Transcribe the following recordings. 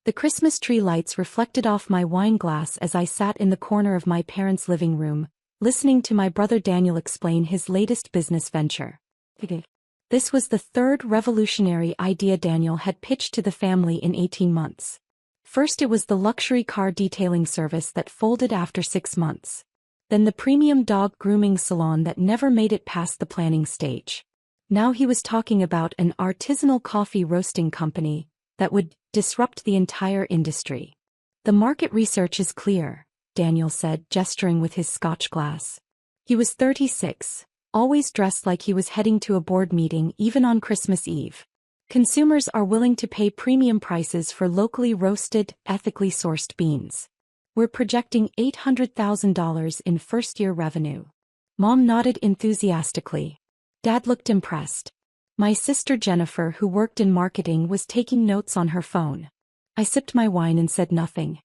The Christmas tree lights reflected off my wine glass as I sat in the corner of my parents' living room, listening to my brother Daniel explain his latest business venture. This was the third revolutionary idea Daniel had pitched to the family in 18 months. First it was the luxury car detailing service that folded after 6 months. Then the premium dog grooming salon that never made it past the planning stage. Now he was talking about an artisanal coffee roasting company that would disrupt the entire industry. The market research is clear, Daniel said, gesturing with his scotch glass. He was 36, always dressed like he was heading to a board meeting even on Christmas Eve. Consumers are willing to pay premium prices for locally roasted, ethically sourced beans. We're projecting $800,000 in first-year revenue. Mom nodded enthusiastically. Dad looked impressed. My sister Jennifer, who worked in marketing, was taking notes on her phone. I sipped my wine and said nothing.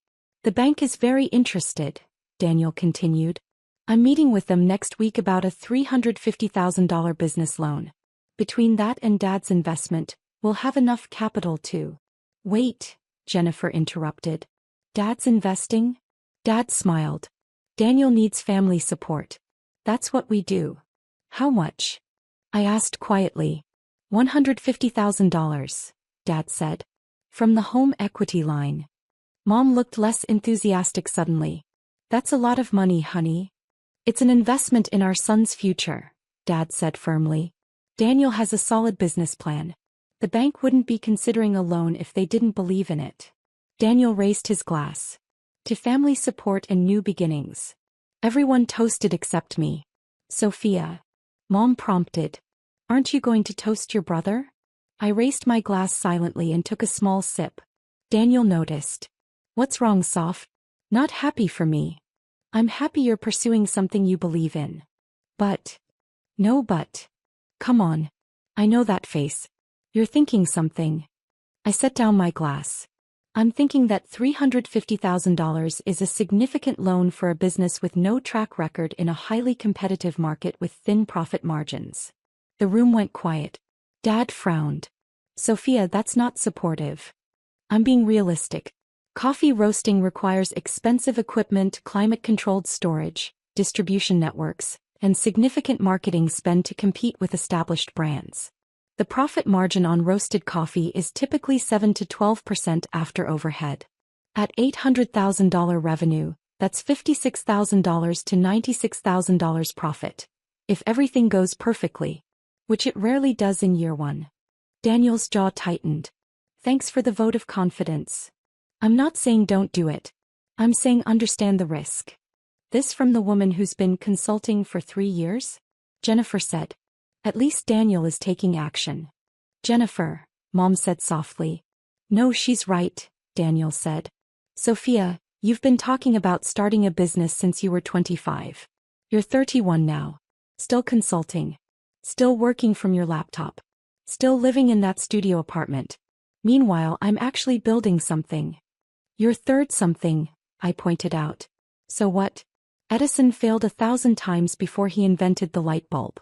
The bank is very interested, Daniel continued. I'm meeting with them next week about a $350,000 business loan. Between that and Dad's investment, we'll have enough capital to... Wait, Jennifer interrupted. Dad's investing? Dad smiled. Daniel needs family support. That's what we do. How much? I asked quietly. $150,000, Dad said. From the home equity line. Mom looked less enthusiastic suddenly. That's a lot of money, honey. It's an investment in our son's future, Dad said firmly. Daniel has a solid business plan. The bank wouldn't be considering a loan if they didn't believe in it. Daniel raised his glass. To family support and new beginnings. Everyone toasted except me. Sophia. Mom prompted. Aren't you going to toast your brother? I raised my glass silently and took a small sip. Daniel noticed. What's wrong, Soph? Not happy for me. I'm happy you're pursuing something you believe in. But. No but. Come on. I know that face. You're thinking something. I set down my glass. I'm thinking that $350,000 is a significant loan for a business with no track record in a highly competitive market with thin profit margins. The room went quiet. Dad frowned. Sophia, that's not supportive. I'm being realistic. Coffee roasting requires expensive equipment, climate-controlled storage, distribution networks, and significant marketing spend to compete with established brands. The profit margin on roasted coffee is typically 7 to 12% after overhead. At $800,000 revenue, that's $56,000 to $96,000 profit. If everything goes perfectly. Which it rarely does in year one. Daniel's jaw tightened. Thanks for the vote of confidence. I'm not saying don't do it. I'm saying understand the risk. This from the woman who's been consulting for 3 years? Jennifer said. At least Daniel is taking action. Jennifer, Mom said softly. No, she's right, Daniel said. Sophia, you've been talking about starting a business since you were 25. You're 31 now. Still consulting. Still working from your laptop. Still living in that studio apartment. Meanwhile, I'm actually building something. Your third something, I pointed out. So what? Edison failed 1,000 times before he invented the light bulb.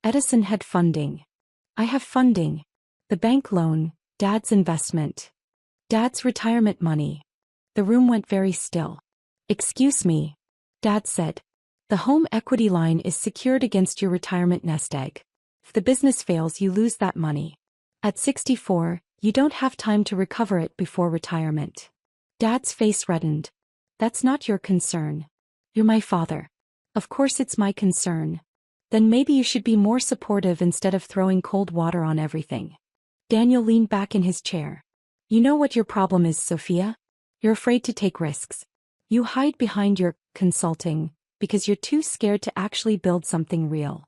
Edison had funding. I have funding. The bank loan, Dad's investment. Dad's retirement money. The room went very still. Excuse me, Dad said. The home equity line is secured against your retirement nest egg. If the business fails, you lose that money. At 64, you don't have time to recover it before retirement. Dad's face reddened. That's not your concern. You're my father. Of course it's my concern. Then maybe you should be more supportive instead of throwing cold water on everything. Daniel leaned back in his chair. You know what your problem is, Sophia? You're afraid to take risks. You hide behind your consulting because you're too scared to actually build something real.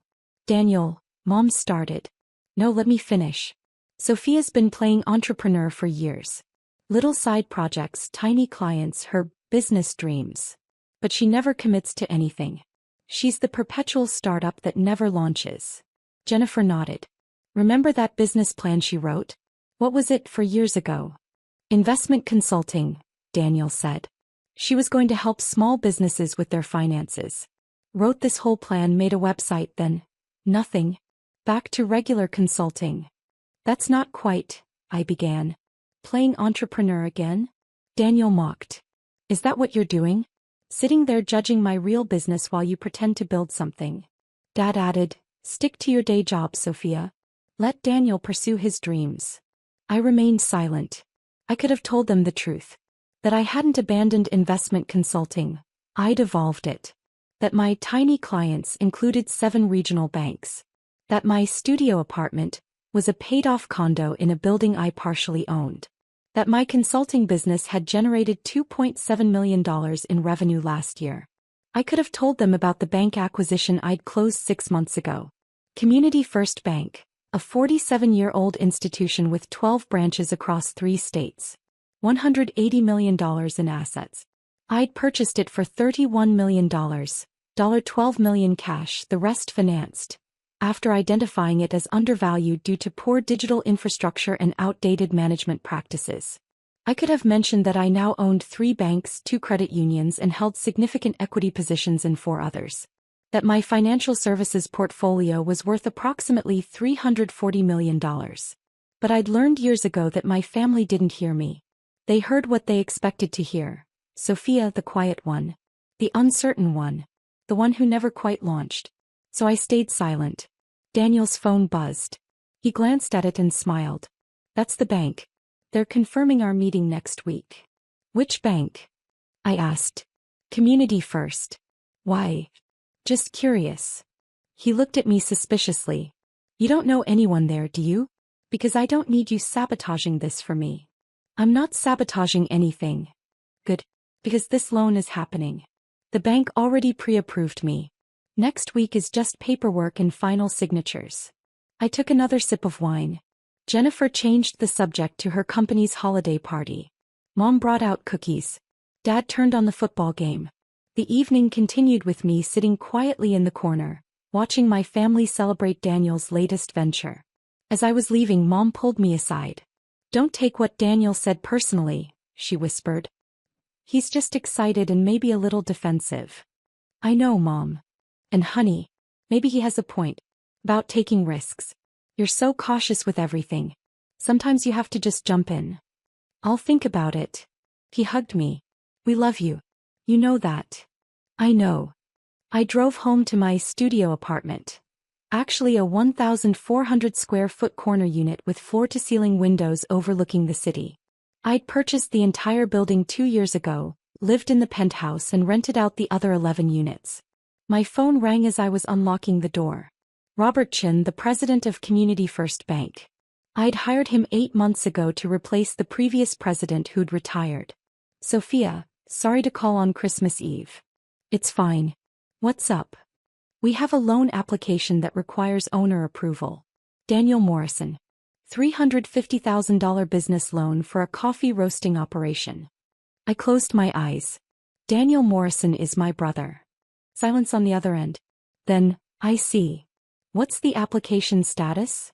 Daniel, Mom started. No, let me finish. Sophia's been playing entrepreneur for years. Little side projects, tiny clients, her business dreams. But she never commits to anything. She's the perpetual startup that never launches. Jennifer nodded. Remember that business plan she wrote? What was it for years ago? Investment consulting, Daniel said. She was going to help small businesses with their finances. Wrote this whole plan, made a website, then nothing. Back to regular consulting. That's not quite, I began. Playing entrepreneur again? Daniel mocked. Is that what you're doing? Sitting there judging my real business while you pretend to build something. Dad added, stick to your day job, Sophia. Let Daniel pursue his dreams. I remained silent. I could have told them the truth. That I hadn't abandoned investment consulting. I'd evolved it. That my tiny clients included 7 regional banks. That my studio apartment was a paid-off condo in a building I partially owned. That my consulting business had generated $2.7 million in revenue last year. I could have told them about the bank acquisition I'd closed 6 months ago. Community First Bank, a 47-year-old institution with 12 branches across 3 states. $180 million in assets. I'd purchased it for $31 million, $12 million cash, the rest financed. After identifying it as undervalued due to poor digital infrastructure and outdated management practices. I could have mentioned that I now owned 3 banks, 2 credit unions, and held significant equity positions in 4 others. That my financial services portfolio was worth approximately $340 million. But I'd learned years ago that my family didn't hear me. They heard what they expected to hear. Sophia, the quiet one. The uncertain one. The one who never quite launched. So I stayed silent. Daniel's phone buzzed. He glanced at it and smiled. That's the bank. They're confirming our meeting next week. Which bank? I asked. Community First. Why? Just curious. He looked at me suspiciously. You don't know anyone there, do you? Because I don't need you sabotaging this for me. I'm not sabotaging anything. Good. Because this loan is happening. The bank already pre-approved me. Next week is just paperwork and final signatures. I took another sip of wine. Jennifer changed the subject to her company's holiday party. Mom brought out cookies. Dad turned on the football game. The evening continued with me sitting quietly in the corner, watching my family celebrate Daniel's latest venture. As I was leaving, Mom pulled me aside. Don't take what Daniel said personally, she whispered. He's just excited and maybe a little defensive. I know, Mom. And honey, maybe he has a point. About taking risks. You're so cautious with everything. Sometimes you have to just jump in. I'll think about it. He hugged me. We love you. You know that. I know. I drove home to my studio apartment. Actually a 1,400 square foot corner unit with floor-to-ceiling windows overlooking the city. I'd purchased the entire building 2 years ago, lived in the penthouse and rented out the other 11 units. My phone rang as I was unlocking the door. Robert Chin, the president of Community First Bank. I'd hired him 8 months ago to replace the previous president who'd retired. Sophia, sorry to call on Christmas Eve. It's fine. What's up? We have a loan application that requires owner approval. Daniel Morrison. $350,000 business loan for a coffee roasting operation. I closed my eyes. Daniel Morrison is my brother. Silence on the other end. Then, I see. What's the application status?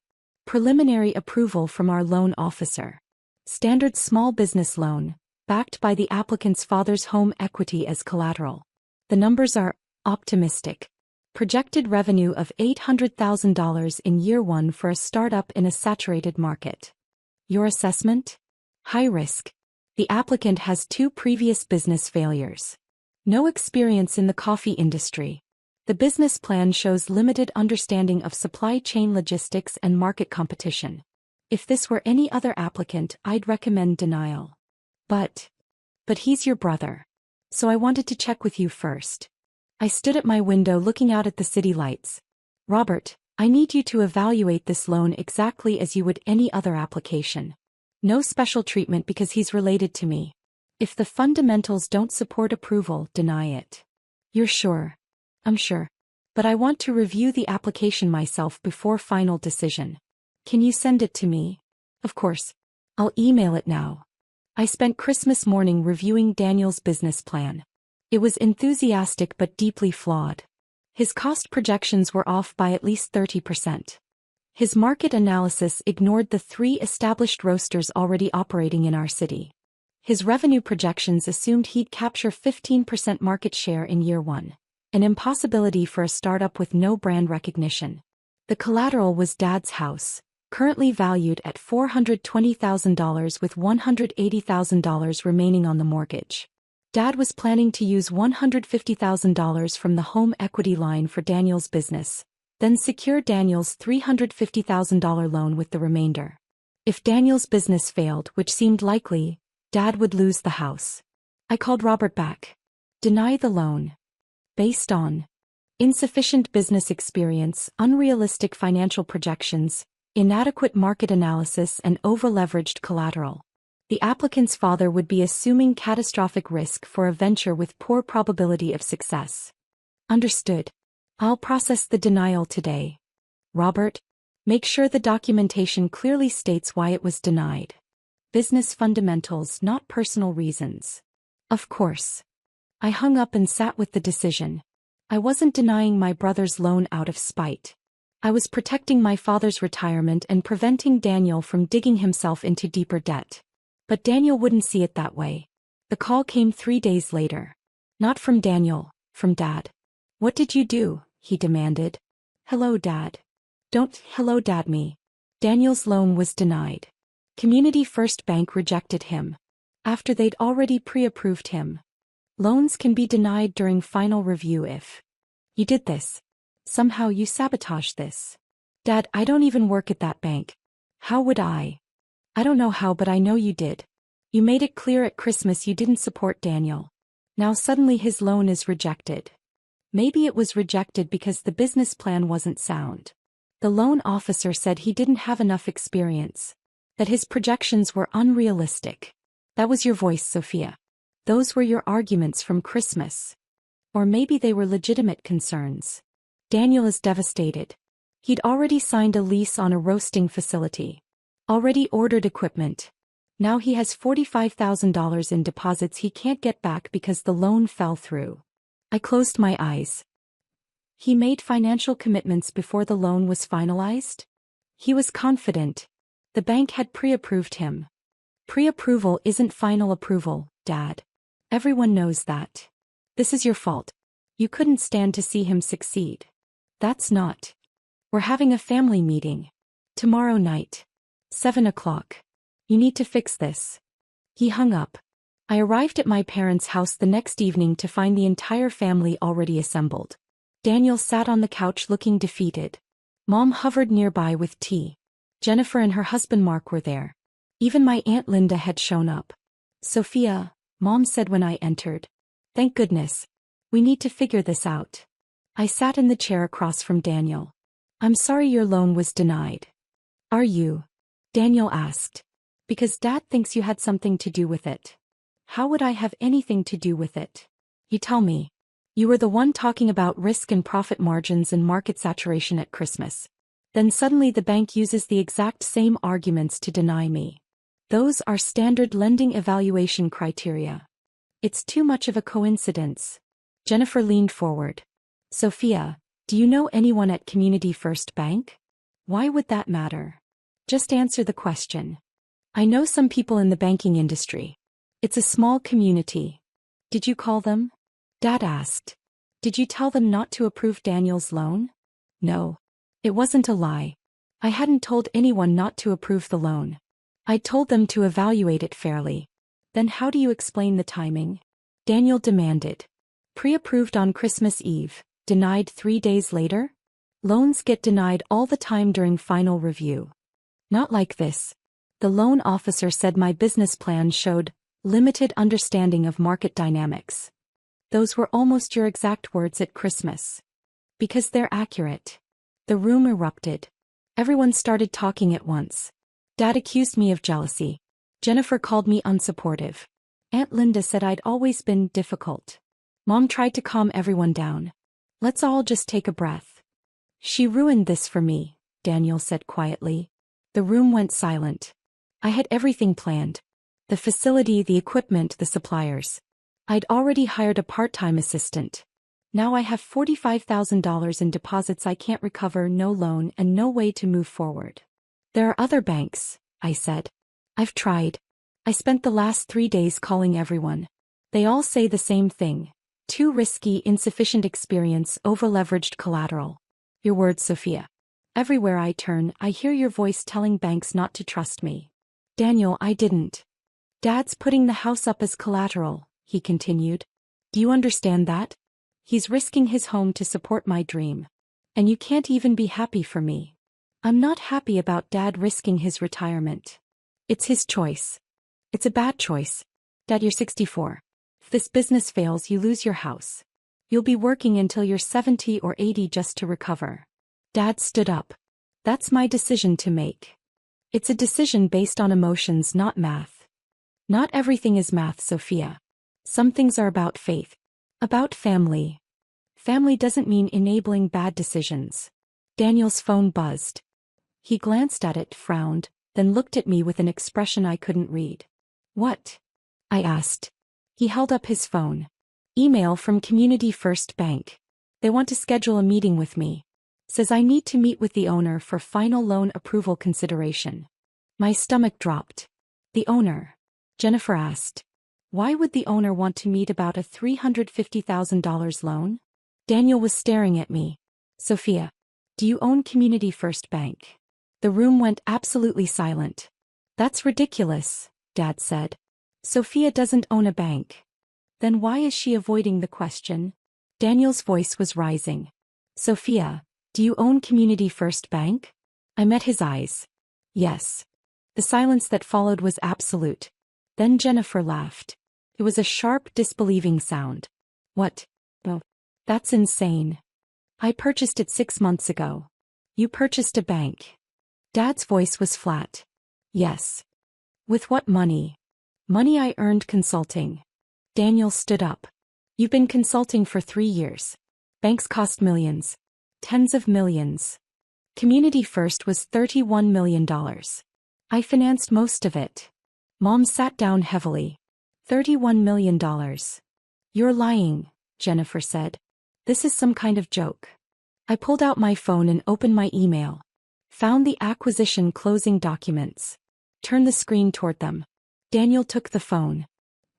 Preliminary approval from our loan officer. Standard small business loan, backed by the applicant's father's home equity as collateral. The numbers are optimistic. Projected revenue of $800,000 in year 1 for a startup in a saturated market. Your assessment? High risk. The applicant has 2 previous business failures. No experience in the coffee industry. The business plan shows limited understanding of supply chain logistics and market competition. If this were any other applicant, I'd recommend denial. But he's your brother. So I wanted to check with you first. I stood at my window looking out at the city lights. Robert, I need you to evaluate this loan exactly as you would any other application. No special treatment because he's related to me. If the fundamentals don't support approval, deny it. You're sure? I'm sure. But I want to review the application myself before final decision. Can you send it to me? Of course. I'll email it now. I spent Christmas morning reviewing Daniel's business plan. It was enthusiastic but deeply flawed. His cost projections were off by at least 30%. His market analysis ignored the 3 established roasters already operating in our city. His revenue projections assumed he'd capture 15% market share in year 1. An impossibility for a startup with no brand recognition. The collateral was Dad's house, currently valued at $420,000 with $180,000 remaining on the mortgage. Dad was planning to use $150,000 from the home equity line for Daniel's business, then secure Daniel's $350,000 loan with the remainder. If Daniel's business failed, which seemed likely, Dad would lose the house. I called Robert back. Deny the loan. Based on insufficient business experience, unrealistic financial projections, inadequate market analysis, and over-leveraged collateral. The applicant's father would be assuming catastrophic risk for a venture with poor probability of success. Understood. I'll process the denial today. Robert, make sure the documentation clearly states why it was denied. Business fundamentals, not personal reasons. Of course. I hung up and sat with the decision. I wasn't denying my brother's loan out of spite. I was protecting my father's retirement and preventing Daniel from digging himself into deeper debt. But Daniel wouldn't see it that way. The call came 3 days later. Not from Daniel, from Dad. What did you do? He demanded. Hello, Dad. Don't hello, Dad me. Daniel's loan was denied. Community First Bank rejected him. After they'd already pre-approved him. Loans can be denied during final review if you did this. Somehow you sabotaged this. Dad, I don't even work at that bank. How would I? I don't know how, but I know you did. You made it clear at Christmas you didn't support Daniel. Now suddenly his loan is rejected. Maybe it was rejected because the business plan wasn't sound. The loan officer said he didn't have enough experience. That his projections were unrealistic. That was your voice, Sophia. Those were your arguments from Christmas. Or maybe they were legitimate concerns. Daniel is devastated. He'd already signed a lease on a roasting facility. Already ordered equipment. Now he has $45,000 in deposits he can't get back because the loan fell through. I closed my eyes. He made financial commitments before the loan was finalized? He was confident. The bank had pre-approved him. Pre-approval isn't final approval, Dad. Everyone knows that. This is your fault. You couldn't stand to see him succeed. That's not. We're having a family meeting. Tomorrow night. 7 o'clock. You need to fix this. He hung up. I arrived at my parents' house the next evening to find the entire family already assembled. Daniel sat on the couch looking defeated. Mom hovered nearby with tea. Jennifer and her husband Mark were there. Even my Aunt Linda had shown up. Sophia, Mom said when I entered. Thank goodness. We need to figure this out. I sat in the chair across from Daniel. I'm sorry your loan was denied. Are you? Daniel asked. Because Dad thinks you had something to do with it. How would I have anything to do with it? You tell me. You were the one talking about risk and profit margins and market saturation at Christmas. Then suddenly the bank uses the exact same arguments to deny me. Those are standard lending evaluation criteria. It's too much of a coincidence. Jennifer leaned forward. Sophia, do you know anyone at Community First Bank? Why would that matter? Just answer the question. I know some people in the banking industry. It's a small community. Did you call them? Dad asked. Did you tell them not to approve Daniel's loan? No. It wasn't a lie. I hadn't told anyone not to approve the loan. I told them to evaluate it fairly. Then how do you explain the timing? Daniel demanded. Pre-approved on Christmas Eve, denied 3 days later? Loans get denied all the time during final review. Not like this. The loan officer said my business plan showed limited understanding of market dynamics. Those were almost your exact words at Christmas. Because they're accurate. The room erupted. Everyone started talking at once. Dad accused me of jealousy. Jennifer called me unsupportive. Aunt Linda said I'd always been difficult. Mom tried to calm everyone down. Let's all just take a breath. She ruined this for me, Daniel said quietly. The room went silent. I had everything planned. The facility, the equipment, the suppliers. I'd already hired a part-time assistant. Now I have $45,000 in deposits I can't recover, no loan, and no way to move forward. There are other banks, I said. I've tried. I spent the last 3 days calling everyone. They all say the same thing. Too risky, insufficient experience, over-leveraged collateral. Your words, Sophia. Everywhere I turn, I hear your voice telling banks not to trust me. Daniel, I didn't. Dad's putting the house up as collateral, he continued. Do you understand that? He's risking his home to support my dream. And you can't even be happy for me. I'm not happy about Dad risking his retirement. It's his choice. It's a bad choice. Dad, you're 64. If this business fails, you lose your house. You'll be working until you're 70 or 80 just to recover. Dad stood up. That's my decision to make. It's a decision based on emotions, not math. Not everything is math, Sophia. Some things are about faith. About family. Family doesn't mean enabling bad decisions. Daniel's phone buzzed. He glanced at it, frowned, then looked at me with an expression I couldn't read. What? I asked. He held up his phone. Email from Community First Bank. They want to schedule a meeting with me. Says I need to meet with the owner for final loan approval consideration. My stomach dropped. The owner? Jennifer asked. Why would the owner want to meet about a $350,000 loan? Daniel was staring at me. Sophia, do you own Community First Bank? The room went absolutely silent. That's ridiculous, Dad said. Sophia doesn't own a bank. Then why is she avoiding the question? Daniel's voice was rising. Sophia, do you own Community First Bank? I met his eyes. Yes. The silence that followed was absolute. Then Jennifer laughed. It was a sharp, disbelieving sound. What? Oh, that's insane. I purchased it 6 months ago. You purchased a bank. Dad's voice was flat. Yes. With what money? Money I earned consulting. Daniel stood up. You've been consulting for 3 years. Banks cost millions. Tens of millions. Community First was $31 million. I financed most of it. Mom sat down heavily. $31 million. You're lying, Jennifer said. This is some kind of joke. I pulled out my phone and opened my email. Found the acquisition closing documents. Turned the screen toward them. Daniel took the phone.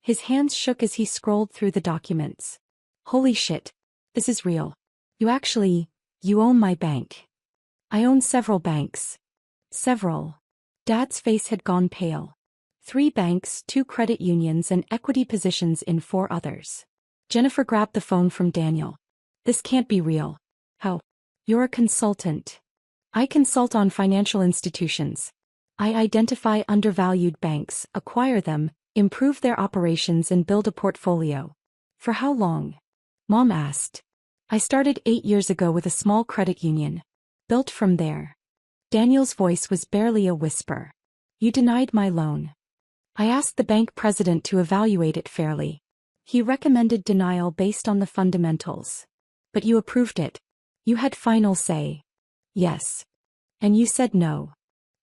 His hands shook as he scrolled through the documents. Holy shit. This is real. You own my bank. I own several banks. Several. Dad's face had gone pale. 3 banks, 2 credit unions and equity positions in 4 others. Jennifer grabbed the phone from Daniel. This can't be real. How? You're a consultant. I consult on financial institutions. I identify undervalued banks, acquire them, improve their operations and build a portfolio. For how long? Mom asked. I started 8 years ago with a small credit union. Built from there. Daniel's voice was barely a whisper. You denied my loan. I asked the bank president to evaluate it fairly. He recommended denial based on the fundamentals. But you approved it. You had final say. Yes. And you said no.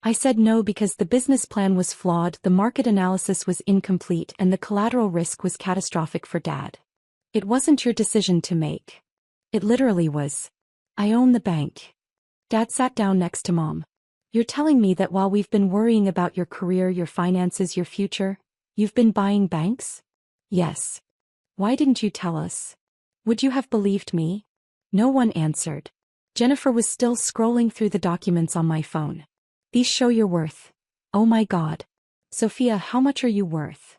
I said no because the business plan was flawed, the market analysis was incomplete, and the collateral risk was catastrophic for Dad. It wasn't your decision to make. It literally was. I own the bank. Dad sat down next to Mom. You're telling me that while we've been worrying about your career, your finances, your future, you've been buying banks? Yes. Why didn't you tell us? Would you have believed me? No one answered. Jennifer was still scrolling through the documents on my phone. These show your worth. Oh my God. Sophia, how much are you worth?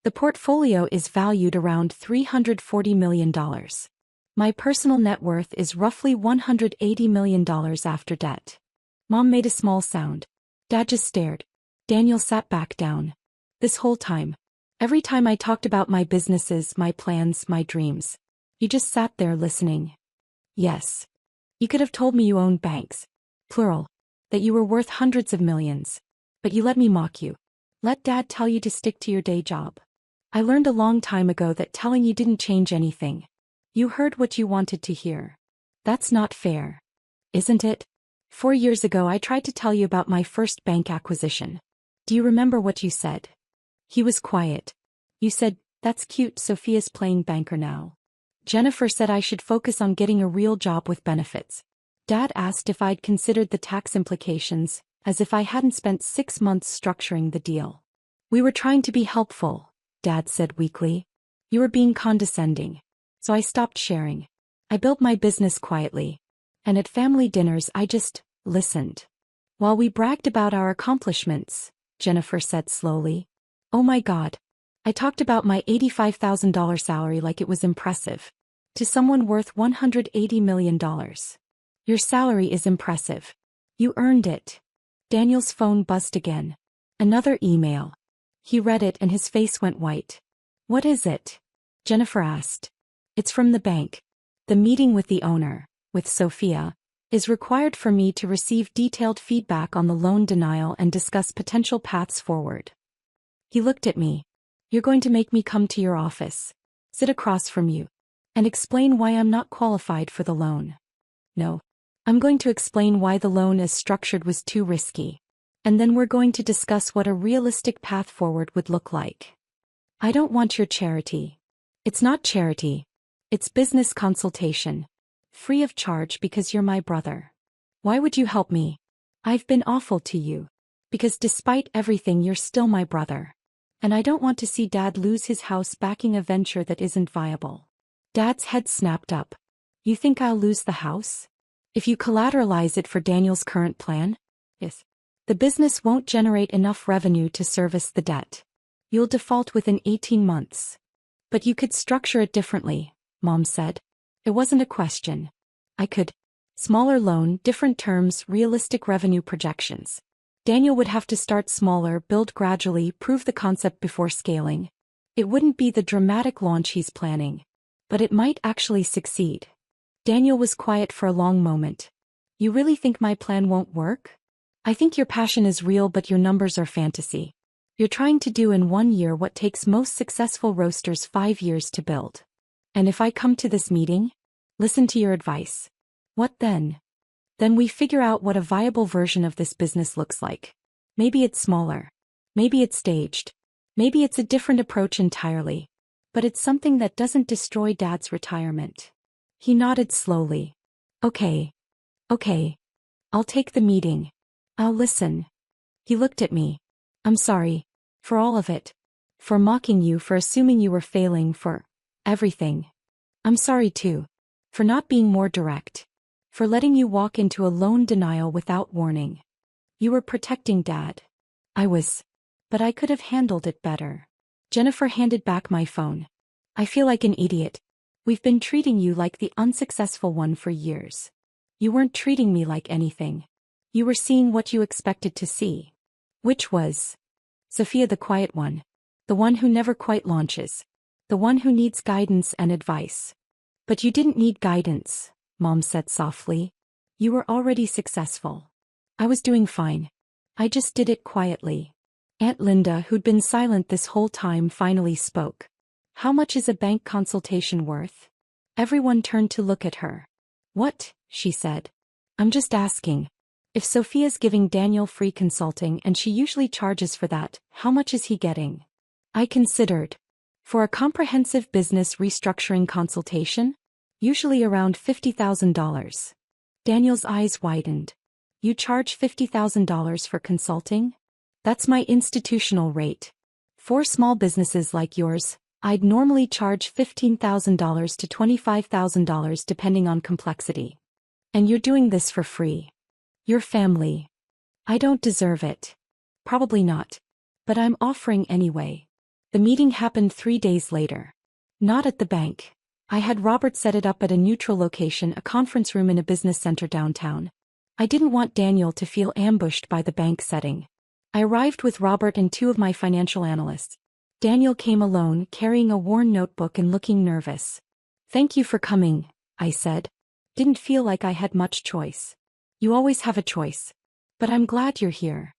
The portfolio is valued around $340 million. My personal net worth is roughly $180 million after debt. Mom made a small sound. Dad just stared. Daniel sat back down. This whole time. Every time I talked about my businesses, my plans, my dreams. You just sat there listening. Yes. You could have told me you owned banks. Plural. That you were worth hundreds of millions. But you let me mock you. Let Dad tell you to stick to your day job. I learned a long time ago that telling you didn't change anything. You heard what you wanted to hear. That's not fair. Isn't it? 4 years ago I tried to tell you about my first bank acquisition. Do you remember what you said? He was quiet. You said, that's cute, Sophia's playing banker now. Jennifer said I should focus on getting a real job with benefits. Dad asked if I'd considered the tax implications, as if I hadn't spent 6 months structuring the deal. We were trying to be helpful, Dad said weakly. You were being condescending. So I stopped sharing. I built my business quietly. And at family dinners I just listened. While we bragged about our accomplishments, Jennifer said slowly. Oh my God. I talked about my $85,000 salary like it was impressive. To someone worth $180 million. Your salary is impressive. You earned it. Daniel's phone buzzed again. Another email. He read it and his face went white. What is it? Jennifer asked. It's from the bank. The meeting with the owner, with Sophia, is required for me to receive detailed feedback on the loan denial and discuss potential paths forward. He looked at me. You're going to make me come to your office, sit across from you, and explain why I'm not qualified for the loan. No. I'm going to explain why the loan as structured was too risky. And then we're going to discuss what a realistic path forward would look like. I don't want your charity. It's not charity. It's business consultation. Free of charge because you're my brother. Why would you help me? I've been awful to you. Because despite everything you're still my brother. And I don't want to see Dad lose his house backing a venture that isn't viable. Dad's head snapped up. You think I'll lose the house? If you collateralize it for Daniel's current plan? Yes. The business won't generate enough revenue to service the debt. You'll default within 18 months. But you could structure it differently, Mom said. It wasn't a question. I could. Smaller loan, different terms, realistic revenue projections. Daniel would have to start smaller, build gradually, prove the concept before scaling. It wouldn't be the dramatic launch he's planning. But it might actually succeed. Daniel was quiet for a long moment. You really think my plan won't work? I think your passion is real but your numbers are fantasy. You're trying to do in 1 year what takes most successful roasters 5 years to build. And if I come to this meeting? Listen to your advice. What then? Then we figure out what a viable version of this business looks like. Maybe it's smaller. Maybe it's staged. Maybe it's a different approach entirely. But it's something that doesn't destroy Dad's retirement. He nodded slowly. Okay. I'll take the meeting. I'll listen. He looked at me. I'm sorry. For all of it. For mocking you, for assuming you were failing, for everything. I'm sorry too. For not being more direct. For letting you walk into a loan denial without warning. You were protecting Dad. I was. But I could have handled it better. Jennifer handed back my phone. I feel like an idiot. We've been treating you like the unsuccessful one for years. You weren't treating me like anything. You were seeing what you expected to see. Which was Sophia, the quiet one. The one who never quite launches. The one who needs guidance and advice. But you didn't need guidance, Mom said softly. You were already successful. I was doing fine. I just did it quietly. Aunt Linda, who'd been silent this whole time, finally spoke. How much is a bank consultation worth? Everyone turned to look at her. What? She said. I'm just asking. If Sophia's giving Daniel free consulting and she usually charges for that, how much is he getting? I considered. For a comprehensive business restructuring consultation? Usually around $50,000. Daniel's eyes widened. You charge $50,000 for consulting? That's my institutional rate. For small businesses like yours, I'd normally charge $15,000 to $25,000 depending on complexity. And you're doing this for free. Your family. I don't deserve it. Probably not. But I'm offering anyway. The meeting happened 3 days later. Not at the bank. I had Robert set it up at a neutral location, a conference room in a business center downtown. I didn't want Daniel to feel ambushed by the bank setting. I arrived with Robert and 2 of my financial analysts. Daniel came alone, carrying a worn notebook and looking nervous. Thank you for coming, I said. Didn't feel like I had much choice. You always have a choice. But I'm glad you're here.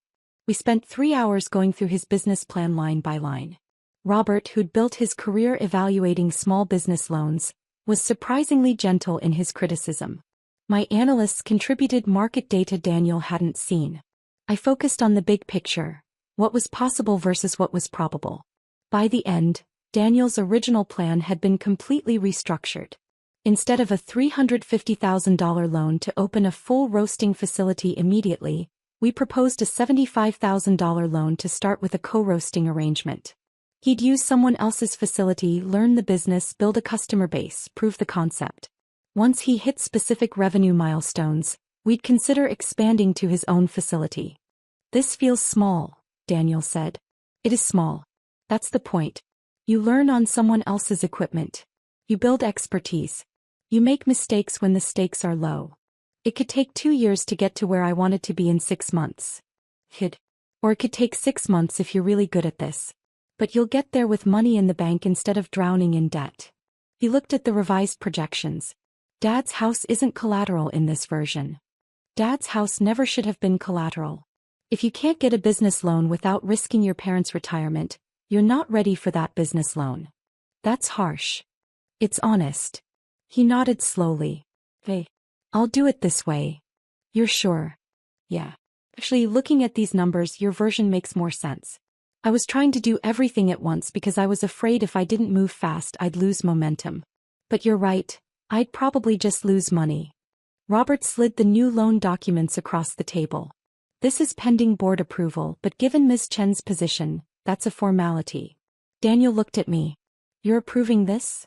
We spent 3 hours going through his business plan line by line. Robert, who'd built his career evaluating small business loans, was surprisingly gentle in his criticism. My analysts contributed market data Daniel hadn't seen. I focused on the big picture, what was possible versus what was probable. By the end, Daniel's original plan had been completely restructured. Instead of a $350,000 loan to open a full roasting facility immediately, we proposed a $75,000 loan to start with a co-roasting arrangement. He'd use someone else's facility, learn the business, build a customer base, prove the concept. Once he hit specific revenue milestones, We'd consider expanding to his own facility. This feels small, Daniel said. It is small. That's the point. You learn on someone else's equipment. You build expertise. You make mistakes when the stakes are low. It could take 2 years to get to where I wanted to be in 6 months. Or it could take 6 months if you're really good at this. But you'll get there with money in the bank instead of drowning in debt. He looked at the revised projections. Dad's house isn't collateral in this version. Dad's house never should have been collateral. If you can't get a business loan without risking your parents' retirement, you're not ready for that business loan. That's harsh. It's honest. He nodded slowly. Hey, I'll do it this way. You're sure? Yeah. Actually, looking at these numbers, your version makes more sense. I was trying to do everything at once because I was afraid if I didn't move fast I'd lose momentum. But you're right, I'd probably just lose money. Robert slid the new loan documents across the table. This is pending board approval, but given Ms. Chen's position, that's a formality. Daniel looked at me. You're approving this?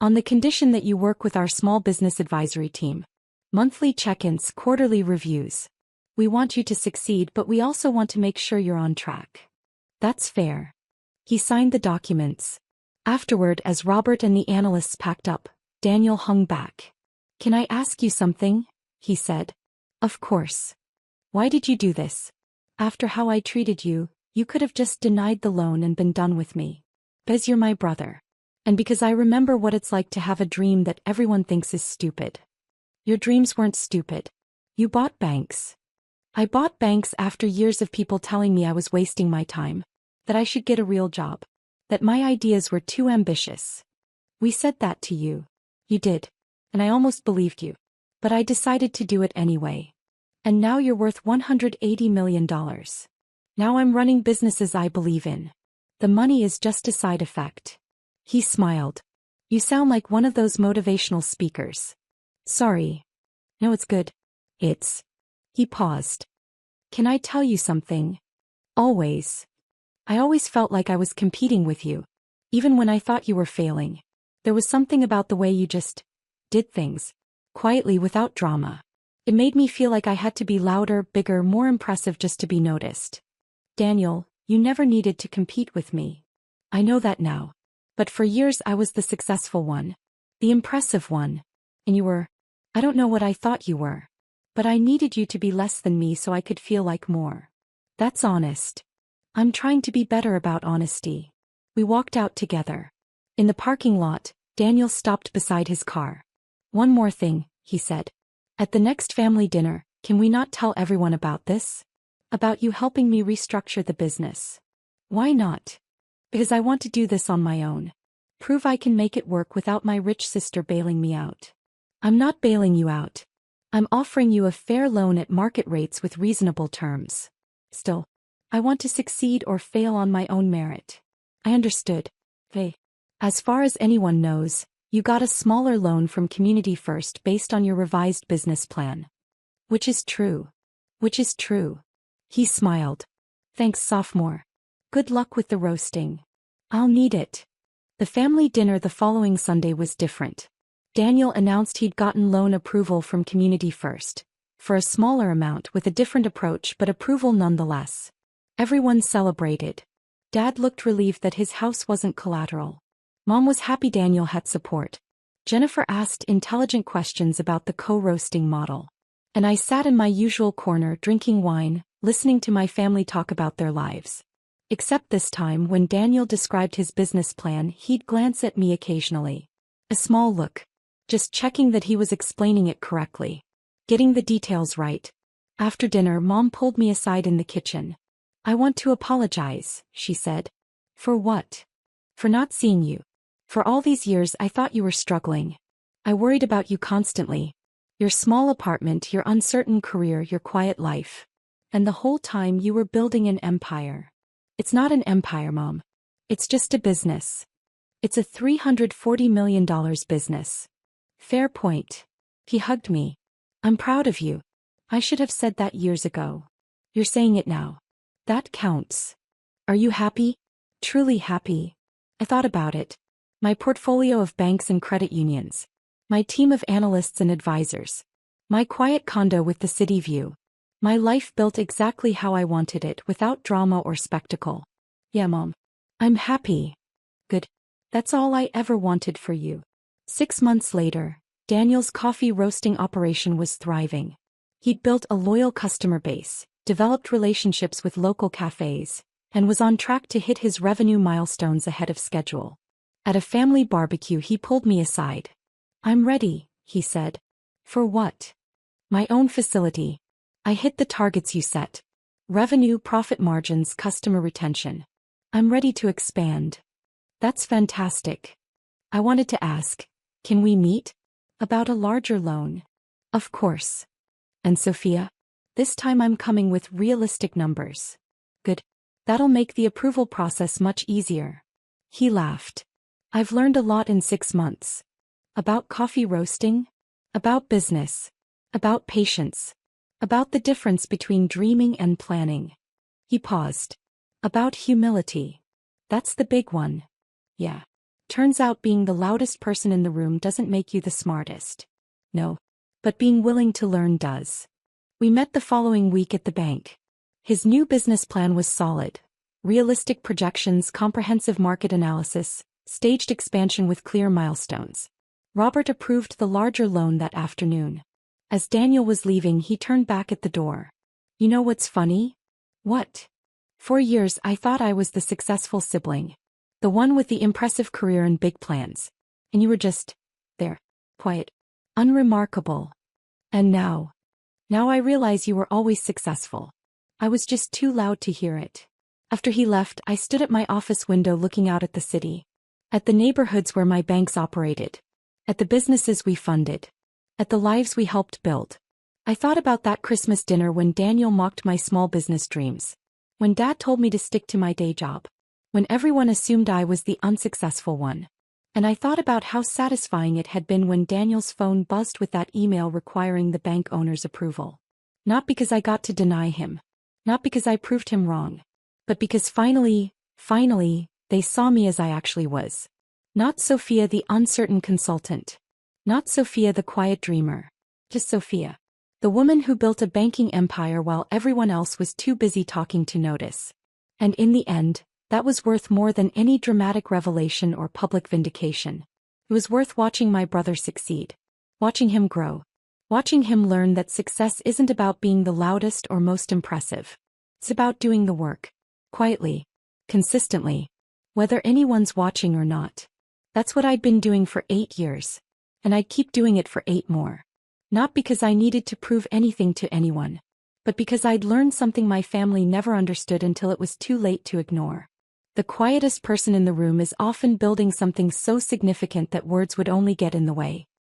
On the condition that you work with our small business advisory team. Monthly check-ins, quarterly reviews. We want you to succeed, but we also want to make sure you're on track. That's fair. He signed the documents. Afterward, as Robert and the analysts packed up, Daniel hung back. Can I ask you something? He said. Of course. Why did you do this? After how I treated you, you could have just denied the loan and been done with me. Because you're my brother. And because I remember what it's like to have a dream that everyone thinks is stupid. Your dreams weren't stupid. You bought banks. I bought banks after years of people telling me I was wasting my time, that I should get a real job, that my ideas were too ambitious. We said that to you. You did. And I almost believed you. But I decided to do it anyway. And now you're worth $180 million. Now I'm running businesses I believe in. The money is just a side effect. He smiled. You sound like one of those motivational speakers. Sorry. No, it's good. He paused. Can I tell you something? Always. I always felt like I was competing with you. Even when I thought you were failing. There was something about the way you just did things. Quietly, without drama. It made me feel like I had to be louder, bigger, more impressive just to be noticed. Daniel, you never needed to compete with me. I know that now. But for years I was the successful one. The impressive one. And you were. I don't know what I thought you were. But I needed you to be less than me so I could feel like more. That's honest. I'm trying to be better about honesty. We walked out together. In the parking lot, Daniel stopped beside his car. One more thing, he said. At the next family dinner, can we not tell everyone about this? About you helping me restructure the business. Why not? Because I want to do this on my own. Prove I can make it work without my rich sister bailing me out. I'm not bailing you out. I'm offering you a fair loan at market rates with reasonable terms. Still, I want to succeed or fail on my own merit. I understood. Hey. As far as anyone knows, you got a smaller loan from Community First based on your revised business plan. Which is true. He smiled. Thanks, sophomore. Good luck with the roasting. I'll need it. The family dinner the following Sunday was different. Daniel announced he'd gotten loan approval from Community First. For a smaller amount with a different approach, but approval nonetheless. Everyone celebrated. Dad looked relieved that his house wasn't collateral. Mom was happy Daniel had support. Jennifer asked intelligent questions about the co-roasting model. And I sat in my usual corner drinking wine, listening to my family talk about their lives. Except this time when Daniel described his business plan, he'd glance at me occasionally. A small look. Just checking that he was explaining it correctly. Getting the details right. After dinner, Mom pulled me aside in the kitchen. I want to apologize, she said. For what? For not seeing you. For all these years I thought you were struggling. I worried about you constantly. Your small apartment, your uncertain career, your quiet life. And the whole time you were building an empire. It's not an empire, Mom. It's just a business. It's a $340 million business. Fair point. He hugged me. I'm proud of you. I should have said that years ago. You're saying it now. That counts. Are you happy? Truly happy. I thought about it. My portfolio of banks and credit unions. My team of analysts and advisors. My quiet condo with the city view. My life built exactly how I wanted it without drama or spectacle. Yeah, Mom. I'm happy. Good. That's all I ever wanted for you. 6 months later, Daniel's coffee roasting operation was thriving. He'd built a loyal customer base, developed relationships with local cafes, and was on track to hit his revenue milestones ahead of schedule. At a family barbecue, he pulled me aside. I'm ready, he said. For what? My own facility. I hit the targets you set. Revenue, profit margins, customer retention. I'm ready to expand. That's fantastic. I wanted to ask, can we meet? About a larger loan. Of course. And Sophia? This time I'm coming with realistic numbers. Good. That'll make the approval process much easier. He laughed. I've learned a lot in 6 months. About coffee roasting. About business. About patience. About the difference between dreaming and planning. He paused. About humility. That's the big one. Yeah. Turns out being the loudest person in the room doesn't make you the smartest. No. But being willing to learn does. We met the following week at the bank. His new business plan was solid. Realistic projections, comprehensive market analysis, staged expansion with clear milestones. Robert approved the larger loan that afternoon. As Daniel was leaving, he turned back at the door. You know what's funny? What? For years I thought I was the successful sibling. The one with the impressive career and big plans. And you were just there. Quiet. Unremarkable. And now I realize you were always successful. I was just too loud to hear it. After he left, I stood at my office window looking out at the city. At the neighborhoods where my banks operated. At the businesses we funded. At the lives we helped build. I thought about that Christmas dinner when Daniel mocked my small business dreams. When Dad told me to stick to my day job. When everyone assumed I was the unsuccessful one. And I thought about how satisfying it had been when Daniel's phone buzzed with that email requiring the bank owner's approval. Not because I got to deny him. Not because I proved him wrong. But because finally, they saw me as I actually was. Not Sophia the uncertain consultant. Not Sophia the quiet dreamer. Just Sophia. The woman who built a banking empire while everyone else was too busy talking to notice. And in the end, that was worth more than any dramatic revelation or public vindication. It was worth watching my brother succeed. Watching him grow. Watching him learn that success isn't about being the loudest or most impressive. It's about doing the work. Quietly. Consistently. Whether anyone's watching or not. That's what I'd been doing for 8 years. And I'd keep doing it for 8 more. Not because I needed to prove anything to anyone. But because I'd learned something my family never understood until it was too late to ignore. The quietest person in the room is often building something so significant that words would only get in the way.